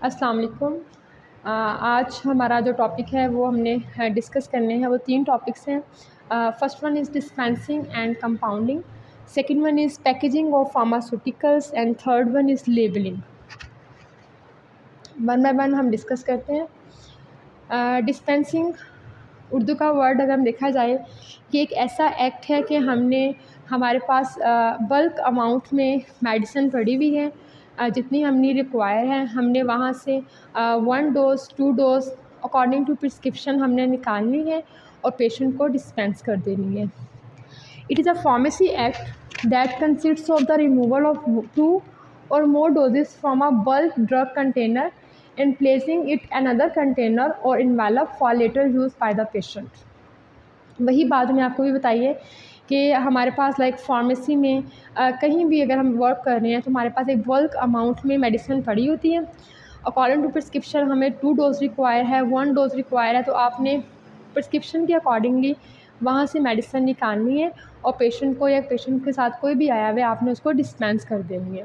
अस्सलाम वालेकुम। आज हमारा जो टॉपिक है वो हमने डिस्कस करने हैं, वो 3 टॉपिक्स हैं। First one is dispensing and compounding, second one is packaging of pharmaceuticals and third one is labelling. One by one हम डिस्कस करते हैं। डिस्पेंसिंग उर्दू का वर्ड अगर हम देखा जाए कि एक ऐसा एक्ट है कि हमारे पास बल्क अमाउंट में मेडिसिन पड़ी हुई है, जितनी हमने रिक्वायर है हमने वहाँ से 1 dose 2 dose according to prescription हमने निकालनी है और पेशेंट को डिस्पेंस कर देनी है। It is a pharmacy act that consists of the removal of 2 or more doses from a bulk drug container and placing it another container or envelope for later use by the patient। वही बात मैं आपको भी बताइए कि हमारे पास like pharmacy में कहीं भी अगर हम वर्क कर रहे हैं तो हमारे पास एक बल्क अमाउंट में मेडिसिन पड़ी होती है। अकॉर्डिंग टू प्रिस्क्रिप्शन हमें 2 डोज़ रिक्वायर है, 1 डोज़ रिक्वायर है, तो आपने प्रिस्क्रिप्शन के अकॉर्डिंगली वहाँ से मेडिसिन निकालनी है और पेशेंट को या पेशेंट के साथ कोई भी आया हुआ है आपने उसको डिस्पेंस कर देनी है।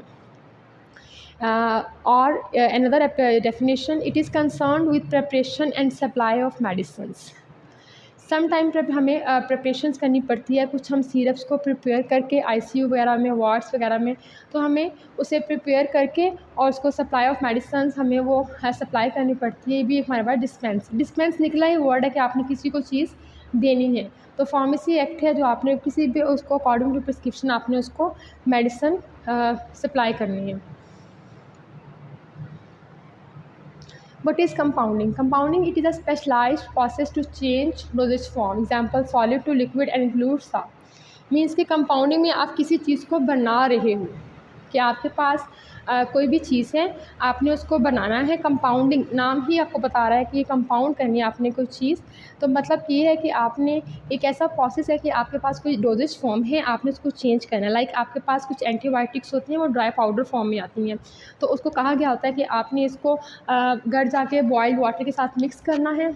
और another definition, it is concerned with preparation and supply of medicines। Some time पर हमें प्रिपरेशंस करनी पड़ती है, कुछ हम सिरप्स को प्रिपेयर करके आईसीयू वगैरह में, वार्ड्स वगैरह में, तो हमें उसे प्रिपेयर करके और उसको सप्लाई ऑफ मेडिसिन हमें वो सप्लाई करनी पड़ती है। ये भी हमारे पास डिस्पेंस निकला ही वर्ड है कि आपने किसी को चीज़ देनी है। तो फार्मेसी एक्ट है जो आपने किसी भी उसको अकॉर्डिंग टू प्रिस्क्रिप्शन आपने उसको मेडिसिन सप्लाई करनी है। What is compounding? Compounding, it is a specialized process to change dosage form. Example, solid to liquid and includes सा मीन्स कि कंपाउंडिंग में आप किसी चीज़ को बना रहे हो कि आपके पास कोई भी चीज़ है, आपने उसको बनाना है। कंपाउंडिंग नाम ही आपको बता रहा है कि ये कंपाउंड करनी है आपने कोई चीज़। तो मतलब ये है कि आपने एक ऐसा प्रोसेस है कि आपके पास कोई डोजेज फॉर्म है, आपने उसको चेंज करना है। लाइक आपके पास कुछ एंटीबायोटिक्स होती हैं, वो ड्राई पाउडर फॉर्म में आती हैं, तो उसको कहा गया होता है कि आपने इसको घर जाके बॉइल्ड वाटर के साथ मिक्स करना है।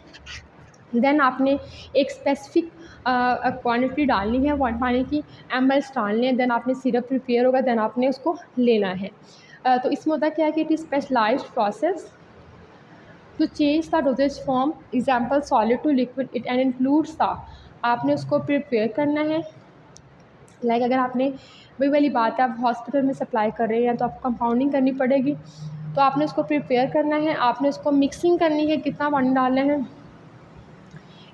देन आपने एक स्पेसिफ़िक क्वांटिटी डालनी है पानी की, mls डालने हैं। देन आपने सिरप प्रिपेयर होगा, देन आपने उसको लेना है। तो इसमें होता क्या है कि it is specialized process to change the dosage form. Example, solid to liquid it and includes the, आपने उसको प्रिपेयर करना है। लाइक अगर आपने, वही वाली बात है, आप हॉस्पिटल में सप्लाई कर रहे हैं तो आपको कंपाउंडिंग करनी पड़ेगी, तो आपने उसको प्रिपेयर करना है, आपने उसको मिक्सिंग करनी है, कितना पानी डालना है।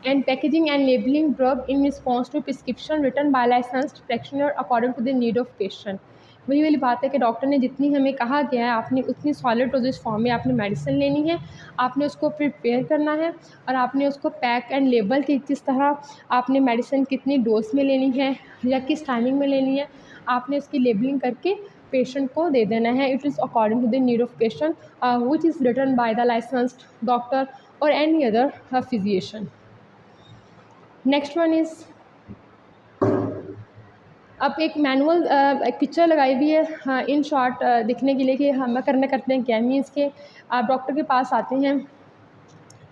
And packaging and labelling drug in response to prescription written by licensed practitioner according to the need of patient. वही वाली बात है कि डॉक्टर ने जितनी हमें कहा गया है आपने उतनी सॉलिड डोजेज फॉर्म में आपने मेडिसिन लेनी है, आपने उसको प्रिपेयर करना है और आपने उसको पैक एंड लेबल कि किस तरह आपने मेडिसिन कितनी डोज में लेनी है या किस टाइमिंग में लेनी है, आपने उसकी लेबलिंग करके पेशेंट को दे देना है। It is according to the need of patient which is written by the licensed doctor और any other physician. Next one is, अब एक मैनुअल एक पिक्चर लगाई हुई है इन शॉर्ट दिखने के लिए कि हम करते हैं क्या। मीन्स के आप डॉक्टर के पास आते हैं,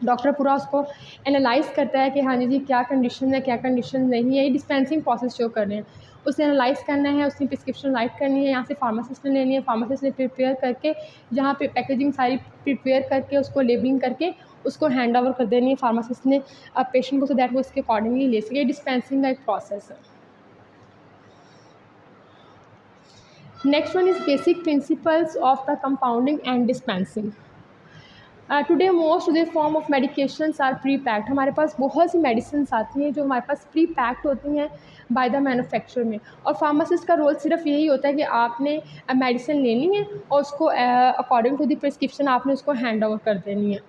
डॉक्टर पूरा उसको एनालाइज़ करता है कि हाँ जी क्या कंडीशन है, क्या कंडीशन नहीं है। ये डिस्पेंसिंग प्रोसेस जो कर रहे हैं उसे एनालाइज़ करना है, उसकी प्रिस्क्रिप्शन राइट करनी है, यहाँ से फार्मासिस्ट ने लेनी है, फार्मासिस्ट ने प्रिपेयर करके जहाँ पे पैकेजिंग सारी प्रिपेयर करके उसको लेबलिंग करके उसको हैंड ओवर कर देनी है फार्मासिस्ट ने पेशेंट को, सो दैट वो इसके अकॉर्डिंगली ले सके। डिस्पेंसिंग का एक प्रोसेस है। Next one is basic principles of the compounding and dispensing. Today most of the form of medications are pre packed. हमारे पास बहुत सी मेडिसिन आती हैं जो हमारे पास प्री पैक्ड होती हैं बाय द मैन्युफैक्चरर में, और फार्मासिस्ट का रोल सिर्फ यही होता है कि आपने मेडिसिन लेनी है और उसको अकॉर्डिंग टू द प्रिस्क्रिप्शन आपने उसको हैंड ओवर कर देनी है।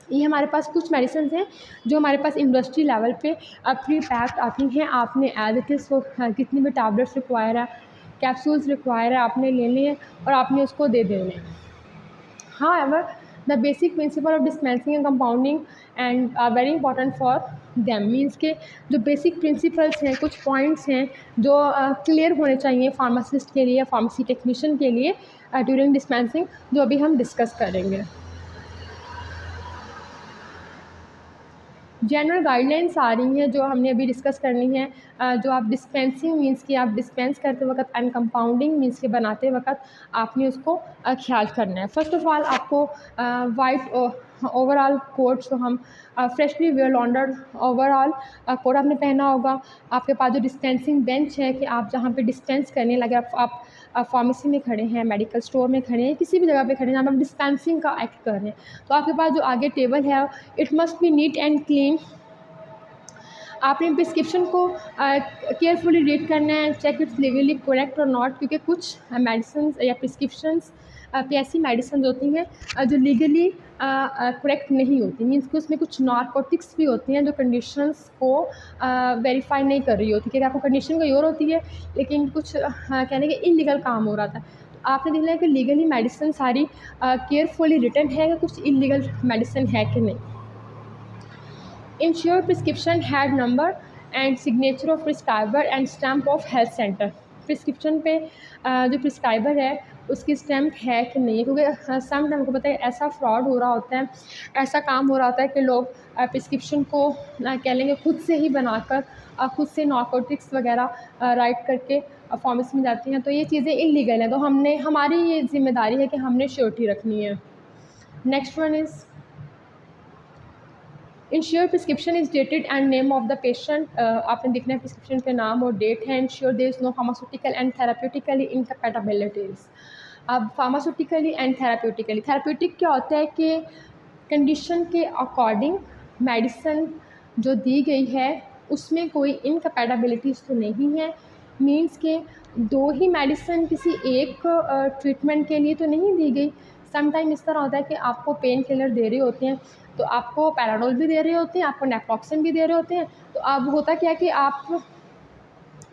ये हमारे पास कुछ मेडिसिन हैं जो हमारे पास इंडस्ट्री लेवल पे प्री पैक्ड आती हैं। आपने एज इट इज़ कितनी भी टैबलेट्स रिक्वायर है, कैप्सूल्स रिक्वायर है, आपने लेने हैं और आपने उसको दे देने हैं। However, the basic principle of dispensing and compounding and are very important for them। Means के जो बेसिक प्रिंसिपल्स हैं, कुछ पॉइंट्स हैं जो क्लियर होने चाहिए फार्मासिस्ट के लिए, फार्मेसी टेक्नीशियन के लिए ड्यूरिंग डिस्पेंसिंग, जो अभी हम डिस्कस करेंगे। जनरल गाइडलाइंस आ रही हैं जो हमने अभी डिस्कस करनी है। जो आप डिस्पेंसिंग मीन्स कि आप डिस्पेंस करते वक्त एंड कंपाउंडिंग मीन्स कि बनाते वक्त आपने उसको ख्याल करना है। फ़र्स्ट ऑफ़ ऑल आपको वाइट ओवरऑल कोट जो हम फ्रेशली वेयर लॉन्डर्ड ओवरऑल कोट आपने पहना होगा। आपके पास जो डिस्पेंसिंग बेंच है कि आप जहाँ पे डिस्पेंस करने लगे, आप फार्मेसी में खड़े हैं, मेडिकल स्टोर में खड़े हैं, किसी भी जगह पे खड़े हैं जहाँ पे आप डिस्पेंसिंग का एक्ट कर रहे हैं, तो आपके पास जो आगे टेबल है it must be neat and clean. आपने प्रिस्क्रिप्शन को केयरफुली रीड करना है, चेक इट्स लीगली करेक्ट और नॉट, क्योंकि कुछ मेडिसिन या प्रिस्क्रिप्शंस पे ऐसी मेडिसिन होती हैं जो लीगली करेक्ट नहीं होती, मीन्स कि उसमें कुछ नारकोटिक्स भी होती हैं जो कंडीशंस को वेरीफाई नहीं कर रही होती, क्योंकि आपको कंडीशन कोई और होती है लेकिन कुछ कहने के इलीगल काम हो रहा था। तो आपने देखना है कि लीगली मेडिसिन सारी केयरफुली रिटन है या कुछ इलीगल मेडिसिन है कि नहीं। Ensure prescription had number and signature of prescriber and stamp of health center। Prescription पे जो प्रिस्क्राइबर है उसकी स्टैम्प है कि नहीं, क्योंकि सम टाइम को पता है ऐसा फ्रॉड हो रहा होता है, ऐसा काम हो रहा होता है कि लोग प्रिस्क्रिप्शन को कह लेंगे खुद से ही बनाकर खुद से नारकोटिक्स वगैरह राइट करके फार्मेसी में जाती हैं, तो ये चीज़ें इलीगल हैं। तो हमारी ये जिम्मेदारी है कि हमने श्योरिटी रखनी है। Next one is ensure prescription is dated and name of the patient. आपने देखना है प्रिस्क्रिप्शन के नाम और डेट है। Ensure there is no pharmaceutical and therapeutically incompatibilities. अब फार्मास्यूटिकली एंड थेराप्यूटिक क्या होता है कि कंडीशन के अकॉर्डिंग मेडिसिन जो दी गई है उसमें कोई इनकम्पैटिबिलिटीज़ तो नहीं है, मीन्स के दो ही मेडिसिन किसी एक ट्रीटमेंट के लिए तो नहीं दी गई। समटाइम इस तरह होता है कि आपको पेन किलर दे रहे होते हैं, तो आपको पैराडोल भी दे रहे होते हैं, आपको नेप्रोक्सन भी दे रहे होते हैं, तो अब होता क्या है कि आप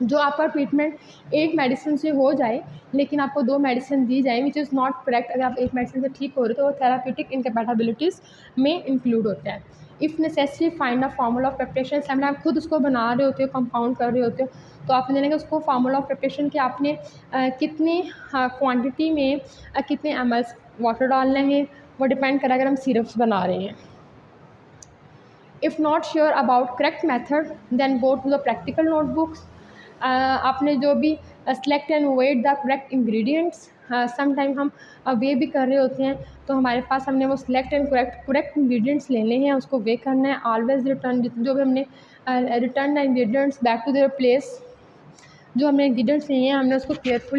जो आपका ट्रीटमेंट एक मेडिसिन से हो जाए लेकिन आपको दो मेडिसिन दी जाए विच इज़ नॉट करेक्ट। अगर आप एक मेडिसिन से ठीक हो रहे हो तो वो थेराप्यूटिक इनकम्पैटिबिलिटीज़ में इंक्लूड होता है। If necessary find a formula of preparation. समझ आप खुद उसको बना रहे होते हो, कंपाउंड कर रहे होते हो, तो आपने देने का उसको फार्मूला ऑफ प्रिपरेशन कि आपने कितनी क्वान्टिटी में कितने ml वाटर डालना है, वो डिपेंड करेगा अगर हम सिरप्स बना रहे हैं। If not sure about correct method then go to the practical notebooks. आपने जो भी select and weigh the correct ingredients. Sometime हम वे भी कर रहे होते हैं तो हमारे पास हमने वो सिलेक्ट एंड करेक्ट इंग्रेडिएंट्स लेने हैं, उसको वे करना है। ऑलवेज रिटर्न जो भी हमने return the ingredients back to their place. जो हमने इंग्रेडिएंट्स लिए हैं हमने उसको केयरफुली